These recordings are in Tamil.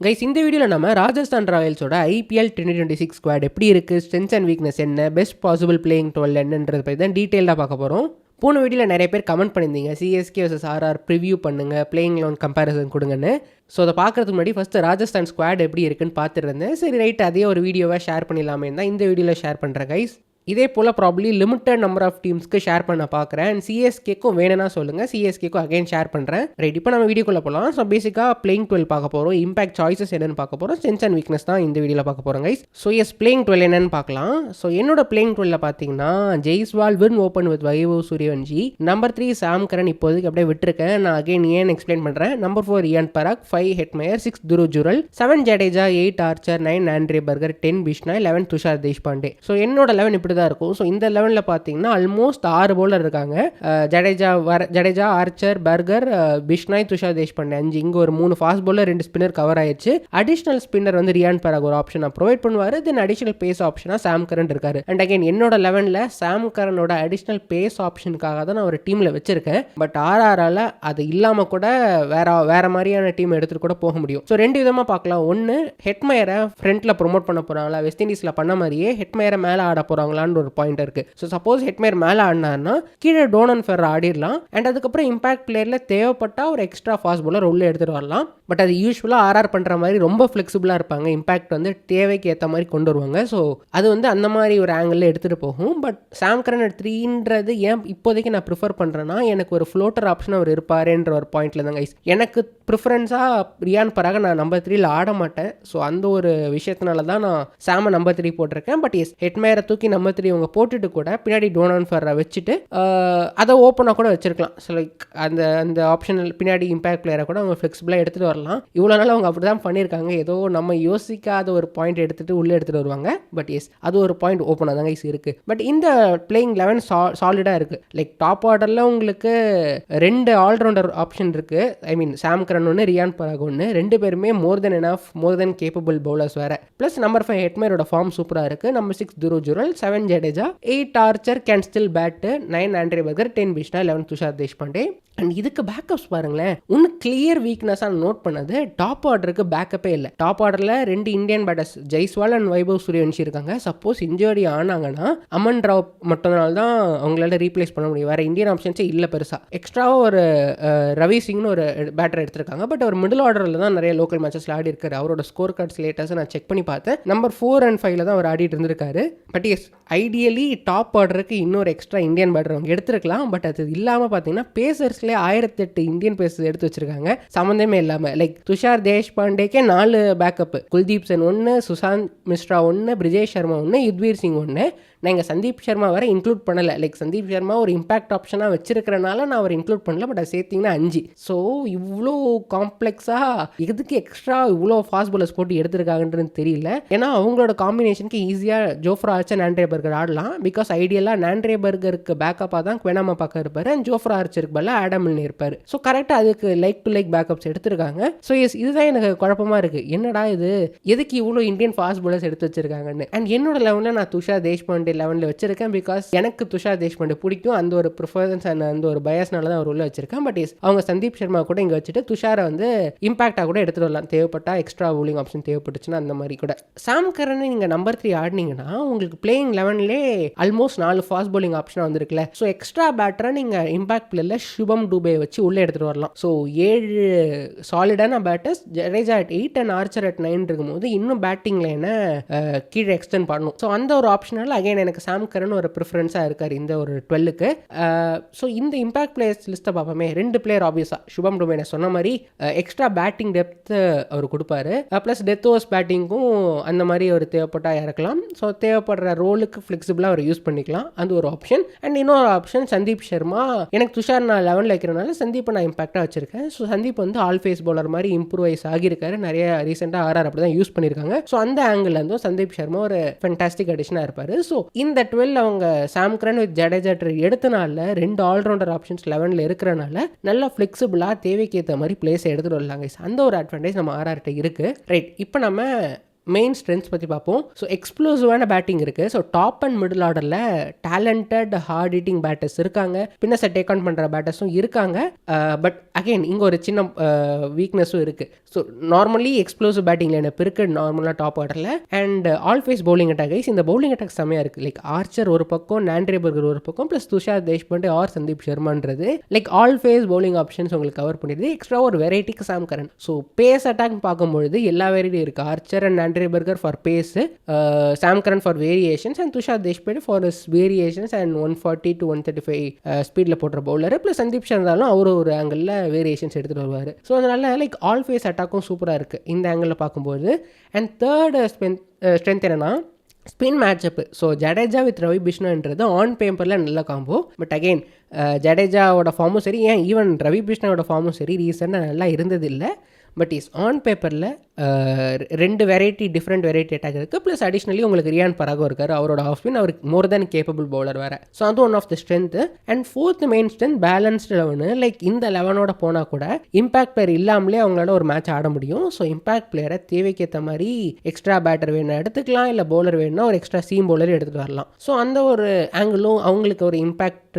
கைஸ் இந்த வீடியோவில் நம்ம ராஜஸ்தான் ராயல்ஸோட ஐபிஎல் 2026 ஸ்குவாட் எப்படி இருக்குது, ஸ்ட்ரென்த்ஸ் அண்ட் வீக்னஸ் என்ன, பெஸ்ட் பாசிபிள் பிளேயிங் 12 என்னன்றது பற்றி தான் டீட்டெயிலாக பார்க்க போகிறோம். போன வீடியோவில் நிறைய பேர் கமெண்ட் பண்ணியிருந்தீங்க சிஎஸ்கே vs ஆர்ஆர் ப்ரிவ்யூ பண்ணுங்கள், பிளேயிங் லோன் கம்பேரிசன் கொடுங்கன்னு. ஸோ அதை பார்க்குறதுக்கு முன்னாடி ஃபஸ்ட்டு ராஜஸ்தான் ஸ்குவாட் எப்படி இருக்குன்னு பார்த்துருந்தேன். சரி ரைட், அதே ஒரு வீடியோவாக ஷேர் பண்ணிடலாமே தான் இந்த வீடியோவில் ஷேர் பண்ணுறேன் கைஸ். இதே போல் ப்ராப்ளி லிமிட்டட் நம்பர் ஆஃப் டீம்ஸ்க்கு ஷேர் பண்ண பார்க்குறேன். அண்ட் சிஎஸ்கேக்கும் வேணும்னா சொல்லுங்கள், சிஎஸ்கேக்கும் அகைன் ஷேர் பண்ணுறேன். ரைட், இப்போ நம்ம வீடியோக்குள்ளே போகலாம். ஸோ பேசிக்காக பிளேயிங் 12 பார்க்க போகிறோம், இம்பாக்ட் சாய்ஸஸ் என்னென்னு பார்க்க போகிறோம், ஸ்ட்ரென்த்ஸ் அண்ட் வீக்னஸ் தான் இந்த வீடியோவில் பார்க்க போகிறோம் கைஸ். ஸோ எஸ், பிளேயிங் 12 என்னென்னு பார்க்கலாம். ஸோ என்னோட பிளேயிங் 12 பார்த்தீங்கன்னா Jaiswal win open with Vaibhav Suryavanshi. Number 3 சாம் கரன் இப்போதைக்கு அப்படியே விட்டுருக்கேன். நான் அகைன் ஏன் எக்ஸ்பிளைன் பண்ணுறேன். நம்பர் 4 ரியான் பராக், 5 Hetmyer, 6 Dhruv Jurel, 7 Jadeja, 8 Archer, 9 Andre Burger, 10 Bishnoi, 11 Tushar Deshpande. So என்னோட 11 இப்படி தான் இருக்கும். ஸோ இந்த 11ல் பார்த்தீங்கன்னா ஆல்மோஸ்ட் 6 பவுலர் இருக்காங்க. Jadeja, Archer, burger, Bishnoi, Tushar Deshpande 5. இங்கே ஒரு 3 ஃபாஸ்ட் பவுலர், 2 ஸ்பின்னர் கவர் ஆயிடுச்சு. அடிஷனல் ஸ்பின்னர் வந்து ரியான் பராக் ஒரு ஆப்ஷனை ப்ரொவைட் பண்ணுவார். தென் அடிஷனல் பேஸ் ஆப்ஷனாக சாம் கரன் இருக்காரு. அண்ட் அகைன் என்னோட 11ல் சாம் கரனோட அடிஷனல் பேஸ் ஆப்ஷனுக்காக தான் நான் ஒரு டீமில் வச்சிருக்கேன். பட் ஆர்ஆரால் அது இல்லாமல் கூட வேற மாதிரியான டீம் எடுத்துகிட்டு கூட போக முடியும். ஸோ 2 விதமாக பார்க்கலாம். ஒன்று, ஹெட்மயரை ஃப்ரண்ட்டில் ப்ரொமோட் பண்ண போகிறாங்களா, வெஸ்ட் இண்டீஸில் பண்ண மாதிரியே ஹெட்மயரை மேலே ஆட போகிறாங்களான்னு ஒரு பாயிண்ட் இருக்குது. ஸோ சப்போஸ் ஹெட்மயர் மேலே ஆடினார்னா கீழே டோனன் ஃபெர் ஆடிடலாம். அண்ட் அதுக்கப்புறம் இம்பாக்ட் பிளேயரில் தேவைப்பட்டால் ஒரு எக்ஸ்ட்ரா ஃபாஸ்ட் பவுலர் உள்ளே எடுத்துகிட்டு வரலாம். பட் அது யூஸ்வலாக ஆர்ஆர் பண்ணுற மாதிரி ரொம்ப ஃப்ளெக்சிபிளாக இருப்பாங்க. இம்பாக்ட் வந்து தேவைக்கு ஏற்ற மாதிரி கொண்டு வருவாங்க. ஸோ அது வந்து அந்த மாதிரி ஒரு ஆங்கிளில் எடுத்துகிட்டு போகும். பட் சாம் கரன் 3ன்றது ஏன் இப்போதைக்கு நான் ப்ரிஃபர் பண்ணுறேன்னா, எனக்கு ஒரு ஃப்ளோட்டர் ஆப்ஷன் அவர் இருப்பாருன்ற ஒரு பாயிண்ட்ல தான் கைஸ். எனக்கு ப்ரிஃபரன்ஸாக ரியான் பராக நான் நம்பர் 3ல் ஆட மாட்டேன். ஸோ அந்த ஒரு விஷயத்தினால தான் நான் சாமை நம்பர் 3 போட்டிருக்கேன். பட் எஸ், ஹெட்மயரை தூக்கி நம்பர் 3 அவங்க போட்டுட்டு கூட பின்னாடி டோனன் ஃபெர்ரை வச்சுட்டு அதை ஓப்பனாக கூட வச்சிருக்கலாம். ஸோ லைக் அந்த ஆப்ஷனல் பின்னாடி இம்பாக்ட் பிளேயரை கூட அவங்க ஃப்ளெக்சிபிளாக எடுத்துகிட்டு வரலாம். இவ்வளோ நாள் அவங்க அப்படி தான் பண்ணியிருக்காங்க. ஏதோ நம்ம யோசிக்காத ஒரு பாயிண்ட் எடுத்துகிட்டு உள்ளே எடுத்துகிட்டு வருவாங்க. பட் எஸ், அது ஒரு பாயிண்ட் ஓப்பனாக தான் கைஸ் இருக்குது. பட் இந்த பிளேயிங் 11 சாலிடாக இருக்குது. லைக் டாப் ஆர்டரில் உங்களுக்கு 2 ஆல்ரவுண்டர் ஆப்ஷன் இருக்குது. ஐ மீன் சாம் கரன் ஒன்று, ரியான் பராக் ஒன்று. 2 பேருமே more than enough, more than capable bowlers வேறு. ப்ளஸ் நம்பர் 5 ஹெட்மயரோட ஃபார்ம் சூப்பராக இருக்குது. Number 6 Dhruv Jurel, 7 Jadeja, 8 Archer can still bat, 9 Andre Burger, 10 Bishnoi, 11 Tushar Deshpande. And இதுக்கு பேக்கப்ஸ் பாருங்களேன். இன்னும் கிளியர் வீக்னஸாக நோட் பண்ணது, டாப் ஆர்டருக்கு பேக்கப்பே இல்லை. டாப் ஆர்டரில் 2 Indian batters Jaiswal and Vaibhav Suryavanshi இருக்காங்க. சப்போஸ் இன்ஜுரி ஆனாங்கன்னா அமன் ராவ் மட்டும்னால தான் அவங்களால ரீப்ளேஸ் பண்ண முடியும். வேறு இந்தியன் ஆப்ஷன்ஸே இல்லை பெருசாக. எக்ஸ்ட்ராவாக ஒரு ரவி சிங்னு ஒரு பேட்டர் எடுத்திருக்காங்க. பட் அவர் மிடில் ஆர்டரில் தான் நிறைய லோக்கல் மேட்சஸில் ஆடி இருக்காரு. அவரோட ஸ்கோர் கார்ட்ஸ் லேட்டஸ்ட் நான் செக் பண்ணி பார்த்தேன். நம்பர் 4 and 5ல் தான் அவர் ஆடிட்டு இருந்திருக்காரு. பட் எஸ், ஐடியலி டாப் ஆர்டருக்கு இன்னொரு எக்ஸ்ட்ரா இந்தியன் பேட்டர் அவங்க எடுத்துருக்கலாம். பட் அது இல்லாமல் பார்த்தீங்கன்னா பேசர்ஸ்லேயே 1008 இந்தியன் பேசர்ஸ் எடுத்து வச்சிருக்காங்க சம்மந்தமே இல்லாமல். லைக் துஷார் தேஷ்பாண்டேக்கே 4 பேக்கப், குல்தீப் சென் 1, சுசாந்த் மிஸ்ரா 1, பிரிஜேஷ் சர்மா 1, யுத்வீர் சிங் 1. நான் இங்கே சந்தீப் சர்மா வேறு இன்க்ளூட் பண்ணலை. லைக் சந்தீப் சர்மா ஒரு இம்பாக்ட் ஆப்ஷனாக வச்சிருக்கிறனால நான் அவர் இன்க்ளூட் பண்ணல. பட் அதை சேர்த்திங்கன்னா 5. ஸோ இவ்வளோ காம்ப்ளெக்ஸாக எதுக்கு எக்ஸ்ட்ரா இவ்வளோ ஃபாஸ்ட் பாலர்ஸ் போட்டு எடுத்திருக்காங்கன்றது தெரியல. ஏன்னா அவங்களோட காம்பினேஷனுக்கு ஈஸியாக ஜோஃப்ரா ஆர்ச்சர், ஆண்ட்ரே பர்கர் ஆடலாம். பிகாஸ் ஐடியலாக ஆண்ட்ரே பர்கருக்கு பேக்கப்பாக தான் குவெனாமா பார்க்க இருப்பார். அண்ட் ஜோஃப்ரா ஆர்ச்சருக்கு பதிலாக ஆடம் மில்னர் இருப்பார். ஸோ கரெக்டாக அதுக்கு லைக் டு லைக் பேக்கப்ஸ் எடுத்திருக்காங்க. ஸோ எஸ், இதுதான் எனக்கு குழப்பமாக இருக்குது. என்னடா இது, எதுக்கு இவ்வளோ இந்தியன் ஃபாஸ்ட் பாலர்ஸ் எடுத்து வச்சிருக்காங்கன்னு. அண்ட் என்னோட 11ல் நான் துஷார் தேஷ்பாண்டே 11ல் வச்சிருக்கேன். பிகாஸ் எனக்கு துஷார் தேஷ்பாண்டே பிடிக்கும். அந்த ஒரு ப்ரிஃபரன்ஸ் அண்ட் அந்த ஒரு பயஸ்னால தான் அவர் உள்ள வச்சிருக்கேன். பட் எஸ், அவங்க சந்தீப் சர்மா கூட இங்கே வச்சுட்டு துஷாரை வந்து இம்பாக்டாக கூட எடுத்துகிட்டு வரலாம். தேவைப்பட்டா எக்ஸ்ட்ரா பவுலிங் ஆப்ஷன் தேவைப்பட்டுச்சுன்னா அந்த மாதிரி கூட. சாம் கரனை நீங்கள் நம்பர் 3 ஆடினீங்கன்னா உங்களுக்கு பிளேயிங் 11லே ஆல்மோஸ்ட் 4 ஃபாஸ்ட் பவுலிங் ஆப்ஷனாக வந்திருக்குல்ல. ஸோ எக்ஸ்ட்ரா பேட்டரை நீங்கள் இம்பாக்ட் பிளேயரில் சுபம் டூபே வச்சு உள்ளே எடுத்துகிட்டு வரலாம். ஸோ 7 சாலிடான batters, Jadeja at 8 and Archer at 9 இருக்கும்போது இன்னும் பேட்டிங் லைனை கீழே எக்ஸ்டெண்ட் பண்ணணும். ஸோ அந்த ஒரு ஆப்ஷனால் அகைன் எனக்கு சாம் கரன் ஒரு ப்ரிஃபரன்ஸாக இருக்கார் இந்த ஒரு 12க்கு. ஸோ இந்த இம்பாக்ட் பிளேயர்ஸ் லிஸ்ட்டை பார்ப்போமே. 2 பிளேயர் ஆப்வியஸாக சுபம் டூபே நான் சொன்ன மாதிரி எக்ஸ்ட்ரா பேட்டிங் டெப்த் அவர் கொடுப்பாரு. ப்ளஸ் டெத் ஓவர்ஸ் பேட்டிங்கும் அந்த மாதிரி அவர் தேவைப்பட்டால் இறக்கலாம். ஸோ தேவைப்படுற ரோலுக்கு ஃப்ளெக்சிபிளாக அவர் யூஸ் பண்ணிக்கலாம். அது ஒரு ஆப்ஷன். அண்ட் இன்னொரு ஆப்ஷன் சந்தீப் சர்மா. எனக்கு துஷார் நான் 11ல் வைக்கிறனால சந்தீப்பை நான் இம்பாக்டாக வச்சிருக்கேன். ஸோ சந்தீப் வந்து ஆல் ஃபேஸ் பவுலர் மாதிரி இம்ப்ரூவைஸ் ஆகியிருக்காரு. நிறைய ரீசெண்டாக ஆர்ஆர் அப்படி தான் யூஸ் பண்ணியிருக்காங்க. ஸோ அந்த ஆங்கிள் இருந்தும் சந்தீப் சர்மா ஒரு ஃபென்டாஸ்டிக் அடிஷனாக இருப்பார். ஸோ இந்த 12 அவங்க சாம் கரன் வித் ஜடேஜா எடுத்தனால 2 ஆல்ரவுண்டர் ஆப்ஷன்ஸ் 11ல் இருக்கிறனால நல்லா ஃப்ளெக்சிபிளாக தேவைக்கு ஏற்ற மாதிரி பிளேஸை எடுத்துகிட்டு வரலாங்க. அந்த ஒரு அட்வான்டேஜ் நம்ம ஆர்ஆர்கிட்ட இருக்குது. ரைட், இப்போ நம்ம மெயின் ஸ்ட்ரென்த்ஸ் பற்றி பார்ப்போம். ஸோ எக்ஸ்ப்ளோசிவான பேட்டிங் இருக்குது. ஸோ டாப் அண்ட் மிடில் ஆர்டரில் டேலண்டட் ஹார்ட் ஹிட்டிங் பேட்டர்ஸ் இருக்காங்க, பின்னஸை டேக் ஆன் பண்ணுற பேட்டர்ஸும் இருக்காங்க. பட் அகெயின் இங்கே ஒரு சின்ன வீக்னஸும் இருக்குது. So normally explosive batting lineup இருக்குது நார்மலாக டாப் ஆர்டரில். And always bowling attack guys. இந்த பவுலிங் அட்டாக் செம்மையாக இருக்குது. லைக் ஆர்ச்சர் ஒரு பக்கம், நாண்ட்ரேபர்கர் ஒரு பக்கம், ப்ளஸ் துஷார் தேஷ்பாண்டே ஆர் சந்தீப் சர்மான்றது like all pace bowling options உங்களுக்கு கவர் பண்ணிடுது. எக்ஸ்ட்ரா ஒரு வெரைட்டிக்கு Sam Curran. So pace attack பார்க்கும்பொழுது எல்லா வெரைட்டியும் இருக்குது. Archer and Nandre Burger for pace, Sam Curran for variations, and Tushar Deshpande for is variations and 140 to 135 ஸ்பீடில் போடுற பவுலர். ப்ளஸ் சந்தீப் சர்மாலும் அவரும் ஒரு ஆங்கிளில் வேரியேஷன்ஸ் எடுத்துகிட்டு வருவார். ஸோ அதனால லைக் ஆல் ஃபேஸ் அட்டாக்கும் சூப்பராக இருக்குது இந்த ஆங்கிளில் பார்க்கும்போது. அண்ட் தேர்ட் ஸ்ட்ரென்த் என்னன்னா spin matchup. So Jadeja with Ravi பிஷ்ணுன்றது ஆன் பேப்பரில் நல்ல காம்போ. பட் அகெயின் ஜடேஜாவோட ஃபார்மும் சரி, ஏன் ஈவன் ரவி பிஷ்ணாவோட ஃபார்மும் சரி ரீசெண்டாக நல்லா இருந்தது இல்லை. பட் இஸ் ஆன் பேப்பரில் ரெண்டு வெரைட்டி, டிஃப்ரெண்ட் வெரைட்டி அட்டாக் இருக்குது. ப்ளஸ் அடிஷ்னலி உங்களுக்கு ரியான் பராகோ இருக்கார், அவரோட ஆஃப் ஸ்பின், அவருக்கு மோர் தேன் கேப்பபிள் பவுலர் வேறு. ஸோ அது one of the strength. And fourth main strength balanced 11. Like இந்த 11ஓட போனால் கூட இம்பாக்ட் பிளேயர் இல்லாமலே அவங்களால ஒரு மேட்ச் ஆட முடியும். ஸோ இம்பாக்ட் பிளேயரை தேவைக்கேற்ற மாதிரி எக்ஸ்ட்ரா பேட்டர் வேணும் எடுத்துக்கலாம், இல்லை பவுலர் வேணும்னா ஒரு எக்ஸ்ட்ரா சீம் பவுலர் எடுத்துகிட்டு வரலாம். ஸோ அந்த ஒரு ஆங்கிளும் அவங்களுக்கு ஒரு இம்பாக்ட்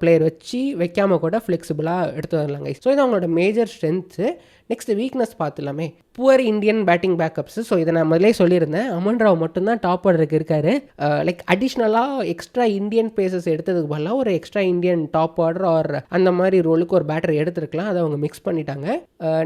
பிளேயர் வச்சு வைக்காமல் கூட ஃப்ளெக்சிபிளாக எடுத்து வரலாங்க. ஸோ இது அவங்களோட மேஜர் ஸ்ட்ரென்த்து. நெக்ஸ்ட் வீக்னஸ் பார்த்துலாமே, poor Indian batting backups. So இதை நான் முதலே சொல்லியிருந்தேன், அமன் ராவ் மட்டும்தான் டாப் ஆர்டருக்கு இருக்காரு. லைக் அடிஷ்னலாக எக்ஸ்ட்ரா இந்தியன் பேசஸ் எடுத்ததுக்கு பதிலாக ஒரு extra Indian top order or அந்த மாதிரி ரோலுக்கு ஒரு பேட்டர் எடுத்துருக்கலாம், அதை அவங்க மிக்ஸ் பண்ணிட்டாங்க.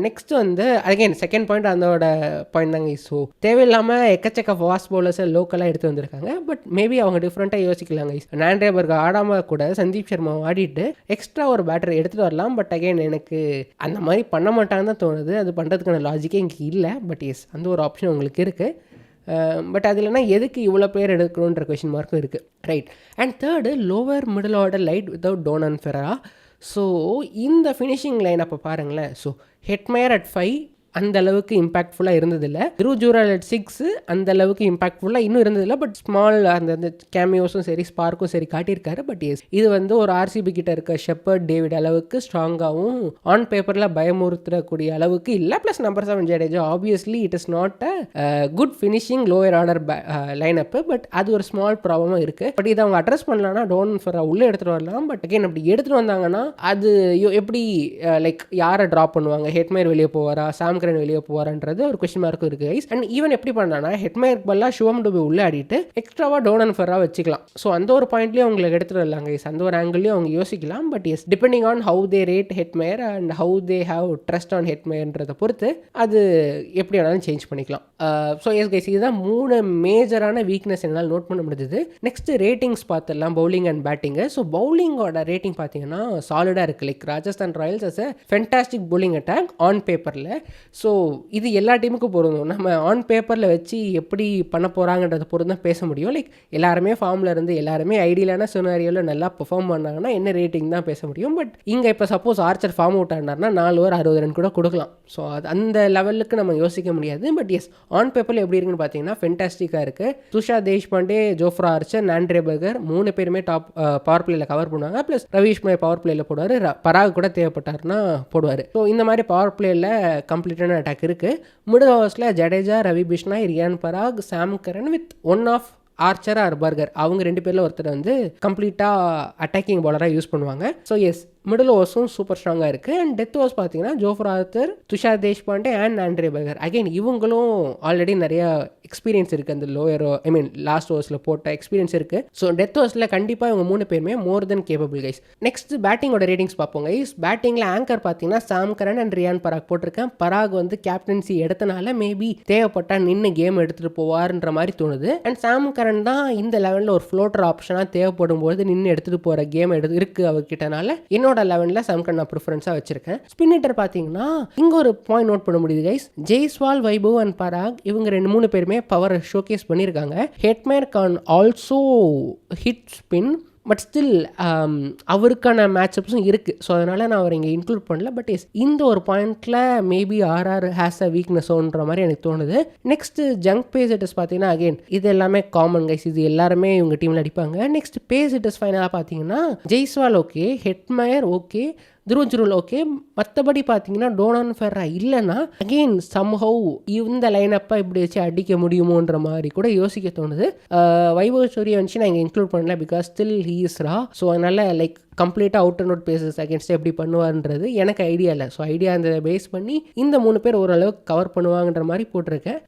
நெக்ஸ்ட் வந்து அகைன் செகண்ட் பாயிண்ட் அதோட பாயிண்ட் தாங்க. ஸோ தேவையில்லாமல் எக்கச்சக்க ஃபாஸ்ட் பவுலர்ஸை லோக்கலாக எடுத்து வந்திருக்காங்க. பட் மேபி அவங்க டிஃப்ரெண்ட்டாக யோசிக்கலாங்க. நாண்ட்ரேபர்கர் ஆடாமல் கூட சந்தீப் சர்மா ஆடிட்டு எக்ஸ்ட்ரா ஒரு பேட்டர் எடுத்துகிட்டு வரலாம். பட் அகைன் எனக்கு அந்த மாதிரி பண்ண மாட்டாங்கன்னு தான் தோணுது. அது பண்ணுறதுக்கான லாஜிக்கே இங்கே இல்லை. பட் எஸ் அந்த ஒரு ஆப்ஷன் உங்களுக்கு இருக்குது. பட் அது இல்லைனா எதுக்கு இவ்வளோ பேர் எடுக்கணுன்ற கொஷின் மார்க்கும் இருக்குது, right. And third lower middle order light without Donovan Ferreira. So இந்த ஃபினிஷிங் லைன் அப்போ பாருங்களேன். ஸோ ஹெட்மயர் அட் 5 அந்த அளவுக்கு இம்பாக்ட்ஃபுல்லாக இருந்ததில்லை. த்ரூ ஜூரல் அட் 6 அந்த அளவுக்கு இம்பாக்ட்ஃபுல்லாக இன்னும் இருந்ததில்லை. பட் ஸ்மால் அந்த கேமியோஸும் சரி ஸ்பார்க்கும் சரி காட்டியிருக்காரு. பட் எஸ் இது வந்து ஒரு ஆர்சிபி கிட்ட இருக்க ஷெப்பர்ட் டேவிட் அளவுக்கு ஸ்ட்ராங்காகவும் ஆன் பேப்பரில் பயமுறுத்தக்கூடிய அளவுக்கு இல்லை. Plus number 7 Jadeja obviously it is not a good finishing lower order lineup. But அது ஒரு ஸ்மால் ப்ராப்ளமாக இருக்குது. பட் இதை அவங்க அட்ரஸ் பண்ணலான்னா டோன் ஃபெரா உள்ளே எடுத்துகிட்டு வரலாம். பட் அகைன் அப்படி எடுத்துகிட்டு வந்தாங்கன்னா அது எப்படி லைக் யாரை ட்ராப் பண்ணுவாங்க? ஹெட்மயர் வெளியே போவாரா, சாம் கரன் வெளியே போவாரன்றது ஒரு கொஸ்டின் மார்க்கும் இருக்கு கைஸ். அண்ட் ஈவன் எப்படி பண்ணானா ஹெட்மயர் பல்லா சிவம் டுபே உள்ள ஆடிட்டு எக்ஸ்ட்ராவா டோனன் ஃபெரா வச்சுக்கலாம். ஸோ அந்த ஒரு பாயிண்ட்லேயும் அவங்களுக்கு எடுத்துட்டு வரலாம் கைஸ், அந்த ஒரு ஆங்கிள்லையும் அவங்க யோசிக்கலாம். But yes depending on how they rate Hetmyer and how they have trust on ஹெட்மயர்ன்றதை பொறுத்து அது எப்படி வேணாலும் சேஞ்ச் பண்ணிக்கலாம். ஸோ எஸ் கைஸ் இதுதான் 3 மேஜரான வீக்னஸ் என்னால் நோட் பண்ண முடிஞ்சது. நெக்ஸ்ட் ரேட்டிங்ஸ் பார்த்துடலாம், பவுலிங் அண்ட் பேட்டிங்கு. ஸோ பவுலிங்கோட ரேட்டிங் பார்த்தீங்கன்னா சாலிடாக இருக்குது. Like Rajasthan Royals as a fantastic bowling attack on பேப்பரில். ஸோ இது எல்லா டீமுக்கும் பொருந்தும். நம்ம ஆன் பேப்பரில் வச்சு எப்படி பண்ண போகிறாங்கன்றத பொறுத்து தான் பேச முடியும். லைக் எல்லாருமே ஃபார்மில் இருந்து எல்லாருமே ஐடியலான சினாரியோவில் நல்லா பெர்ஃபார்ம் பண்ணாங்கன்னா என்ன ரேட்டிங் தான் பேச முடியும். பட் இங்கே இப்போ சப்போஸ் ஆர்ச்சர் ஃபார்ம் அவுட் ஆனார்னா 4 ஓவர் 60 ரன் கூட கொடுக்கலாம். ஸோ அது அந்த லெவலுக்கு நம்ம யோசிக்க முடியாது. பட் எஸ் ஆன் பேப்பரில் எப்படி இருக்குன்னு பார்த்தீங்கன்னா ஃபென்டாஸ்டிக்காக இருக்குது. Tushar Deshpande, Jofra Archer, Nandre Burger 3 பேருமே டாப் பவர் பிளேயில் கவர் பண்ணுவாங்க. ப்ளஸ் ரவீஷ் மை பவர் பிளேயில் போடுவார், பராக் கூட தேவைப்பட்டார்னா போடுவார். ஸோ இந்த மாதிரி பவர் பிளேயில் கம்ப்ளீட்டான அட்டாக் இருக்குது. மிடில் ஓவர்ஸில் Jadeja, Ravi Bishnoi, Riyan Parag, Sam Curran with one of Archer or Burger அவங்க 2 பேரில் ஒருத்தர் வந்து கம்ப்ளீட்டாக அட்டாக்கிங் பாலராக யூஸ் பண்ணுவாங்க. ஸோ எஸ் மிடில் ஓவர்ஸும் சூப்பர் ஸ்ட்ராங்காக இருக்குது. அண்ட் டெத் ஓவர்ஸ் பார்த்தீங்கன்னா Jofra Archer, Tushar Deshpande and Nandre Burger. Again இவங்களும் ஆல்ரெடி நிறைய எக்ஸ்பீரியன்ஸ் இருக்குது, அந்த லோயர் லாஸ்ட் ஓவர்ஸில் போட்ட எக்ஸ்பீரியன்ஸ் இருக்குது. ஸோ டெத் ஓவர்ஸில் கண்டிப்பாக இவங்க 3 பேருமே more than capable guys. Next பேட்டிங்கோட ratings பார்ப்போம் கைஸ். பேட்டிங்கில் ஆங்கர் பார்த்தீங்கன்னா சாம் கரன் அண்ட் ரியான் பராக் போட்டிருக்கேன். பராக் வந்து கேப்டன்சி எடுத்தனால மேபி தேவைப்பட்டால் நின்று கேம் எடுத்துகிட்டு போவார்ன்ற மாதிரி தோணுது. அண்ட் சாம் கரன் தான் இந்த லெவலில் ஒரு ஃப்ளோட்டர் ஆப்ஷனாக தேவைப்படும் போது நின்று எடுத்துகிட்டு போகிற கேம் இருக்குது அவர்கிட்டனால என்னோட 11ல சாம் கரன் நான் ப்ரிஃபரன்ஸாக வச்சிருக்கேன். ஸ்பின் ஹிட்டர் பார்த்தீங்கன்னா இங்கே ஒரு பாயிண்ட் நோட் பண்ண முடியுது கைஸ். ஜெய்ஸ்வால், வைபவ் அண்ட் பராக் இவங்க 2-3 பேருமே பவர் ஷோகேஸ் பண்ணியிருக்காங்க. Hetmyer can also hit spin. But still அவருக்கான மேட்சப்ஸும் இருக்குது. ஸோ அதனால் நான் அவர் இங்கே இன்க்ளூட் பண்ணல. பட் எஸ் இந்த ஒரு பாயிண்டில் மேபி ஆர்ஆர் ஹேஸ் அ வீக்னஸோன்ற மாதிரி எனக்கு தோணுது. நெக்ஸ்ட்டு ஜங்க் பேஸ் ஹிட்டர்ஸ் பார்த்தீங்கன்னா அகெயின் இது எல்லாமே காமன் கைஸ், இது எல்லாருமே இவங்க டீமில் அடிப்பாங்க. நெக்ஸ்ட் பேஸ் ஹிட்டர்ஸ் ஃபைனலாக பார்த்தீங்கன்னா Jaiswal okay, Hetmyer okay, Dhruv Jurel okay. மற்றபடி பார்த்தீங்கன்னா டோனான் ஃபெர்ரா இல்லைன்னா அகெயின் சம்ஹவ் இந்த லைனப்பை இப்படி வச்சு அடிக்க முடியுமோன்ற மாதிரி கூட யோசிக்க தோணுது. வைபவ் சூரியவன்ஷி நான் இங்கே இன்க்ளூட் பண்ணல because still he is raw. So அதனால் லைக் கம்ப்ளீட்டாக out and out pacers against எப்படி பண்ணுவார்ன்றது எனக்கு ஐடியா இல்லை. ஸோ ஐடியா அந்த பேஸ் பண்ணி இந்த 3 பேர் ஓரளவுக்கு கவர் பண்ணுவாங்கன்ற மாதிரி போட்டிருக்கேன்.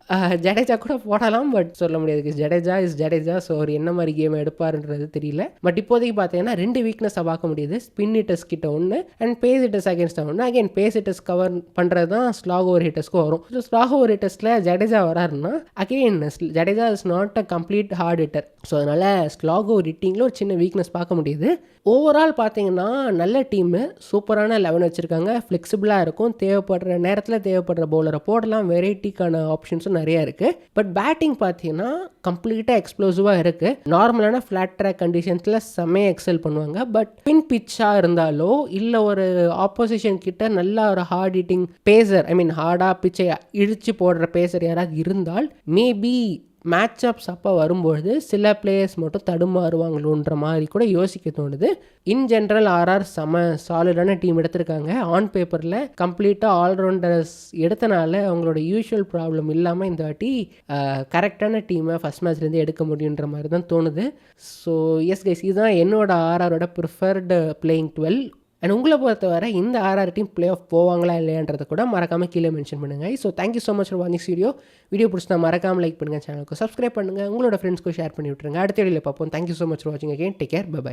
ஜடேஜா கூட போடலாம், பட் சொல்ல முடியாது. ஜடேஜா இஸ் ஜடேஜா. ஸோ அவர் என்ன மாதிரி கேம் எடுப்பாருன்றது தெரியல. பட் இப்போதைக்கு பார்த்தீங்கன்னா 2 வீக்னஸை பார்க்க முடியுது. ஸ்பின் ஹிட்டர்ஸ் கிட்ட ஒன்று அண்ட் பேஸ் ஹிட்டர்ஸ் அகேன்ஸ்ட் ஒன்று. அகைன் பேஸ் ஹிட்டர்ஸ் கவர் பண்ணுறது தான் ஸ்லாக் ஓவர் ஹிட்டர்ஸ்க்கும் வரும். ஸோ ஸ்லாக் ஓவர் ஹிட்டர்ஸில் ஜடேஜா வராருன்னா again Jadeja is not a complete hard hitter. So அதனால் ஸ்லாக் ஓவர் ஹிட்டிங்கில் ஒரு சின்ன வீக்னஸ் பார்க்க முடியுது. ஓவரால் பார்த்தீங்கன்னா நல்ல டீமு, சூப்பரான 11 வச்சுருக்காங்க. ஃப்ளெக்சிபிளாக இருக்கும், தேவைப்படுற நேரத்தில் தேவைப்படுற பவுலரை போடலாம், வெரைட்டிக்கான ஆப்ஷன்ஸும் நிறையா இருக்குது. பட் பேட்டிங் பார்த்தீங்கன்னா கம்ப்ளீட்டாக எக்ஸ்ப்ளோசிவாக இருக்குது. நார்மலான ஃப்ளாட் ட்ராக் கண்டிஷன்ஸில் செம்மையாக எக்ஸல் பண்ணுவாங்க. பட் பின் பிச்சாக இருந்தாலோ இல்லை ஒரு ஆப்போசிஷன் கிட்ட நல்ல ஒரு ஹார்ட் ஹிட்டிங் பேசர், ஐ மீன் ஹார்டாக பிச்சை இழிச்சு போடுற பேசர் யாராவது இருந்தால் மேபி மேட்சப்ஸ் அப்போ வரும்பொழுது சில பிளேயர்ஸ் மட்டும் தடுமாறுவாங்களோன்ற மாதிரி கூட யோசிக்க தோணுது. இன் ஜென்ரல் ஆர்ஆர் செம சாலிடான டீம் எடுத்திருக்காங்க. ஆன் பேப்பரில் கம்ப்ளீட்டாக ஆல்ரவுண்டர்ஸ் எடுத்தனால அவங்களோட யூஷுவல் ப்ராப்ளம் இல்லாமல் இந்த வாட்டி கரெக்டான டீமை ஃபஸ்ட் மேட்ச்லேருந்து எடுக்க முடியுன்ற மாதிரி தான் தோணுது. ஸோ எஸ் கைஸ், இதுதான் என்னோட ஆர்ஆரோட ப்ரிஃபர்டு பிளேயிங் 12. அண்ட் உங்களை பொறுத்தவரை இந்த ஆர்ஆர் டீம் பிளே ஆஃப் போவாங்களா இல்லையான்றதை கூட மறக்காமல் கீழே மென்ஷன் பண்ணுங்கள். So thank you so much for வாட்சிங் வீடியோ பிடிச்சா மறக்காமல் லைக் பண்ணுங்கள், சேனலுக்கு சப்ஸ்கிரைப் பண்ணுங்கள், உங்களோட ஃப்ரெண்ட்ஸ்க்கு ஷேர் பண்ணி விட்டுருங்க. அடுத்த வீடியோவில் பார்ப்போம். தேங்க்யூ ஸோ மச் ஃபார் வாட்சிங் அகைன். Take care, by.